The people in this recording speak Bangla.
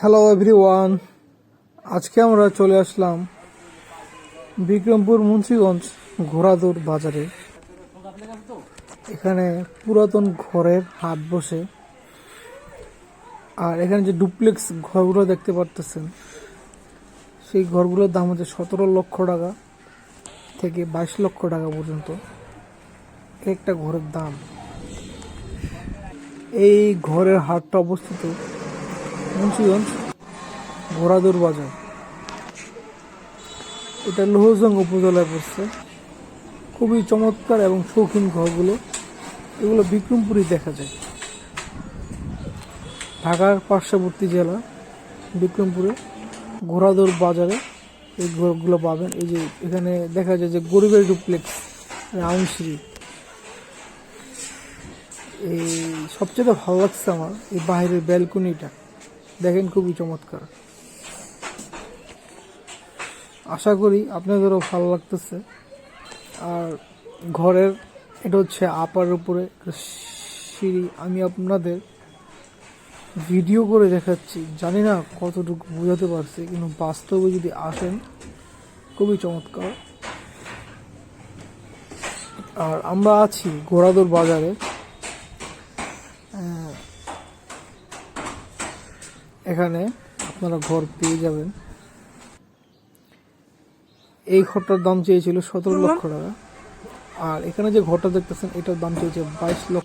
হ্যালো এভরিওয়ান, আজকে আমরা চলে আসলাম বিক্রমপুর মুন্সিগঞ্জ ঘোড়াদৌড় বাজারে। এখানে পুরাতন ঘরের হাট বসে। আর এখানে যে ডুপ্লেক্স ঘরগুলো দেখতে পারতেছেন, সেই ঘরগুলোর দাম হচ্ছে 17 লক্ষ টাকা থেকে 22 লক্ষ টাকা পর্যন্ত একটা ঘরের দাম। এই ঘরের হাটটা অবস্থিত মুন্সিগঞ্জ ঘোড়াদৌড় বাজার। এটা লৌহজং উপজেলায় পড়ছে। খুবই চমৎকার এবং শৌখিন ঘরগুলো, এগুলো বিক্রমপুরে দেখা যায়। ঢাকার পার্শ্ববর্তী জেলা বিক্রমপুরে ঘোড়াদৌড় বাজারে এই ঘরগুলো পাবেন। এই যে এখানে দেখা যায় যে গরিবের ডুপ্লেক্স রাউন্ডশ্রী। এই সবচেয়ে ভালো লাগছে আমার এই বাইরের ব্যালকনিটা, দেখেন খুবই চমৎকার। আশা করি আপনাদেরও ভালো লাগতেছে। আর ঘরের এটা হচ্ছে আপার উপরে সিঁড়ি। আমি আপনাদের ভিডিও করে দেখাচ্ছি, জানি না কতটুকু বোঝাতে পারছি, কিন্তু বাস্তবে যদি আসেন খুবই চমৎকার। আর আমরা আছি ঘোড়াদৌড় বাজারে। এখানে আপনারা ঘর পেয়ে যাবেন। এই ঘরটার দাম চেয়েছিল 17 লক্ষ টাকা। আর এখানে যে ঘরটা দেখতেছেন এটার দাম চেয়েছে 22 লক্ষ।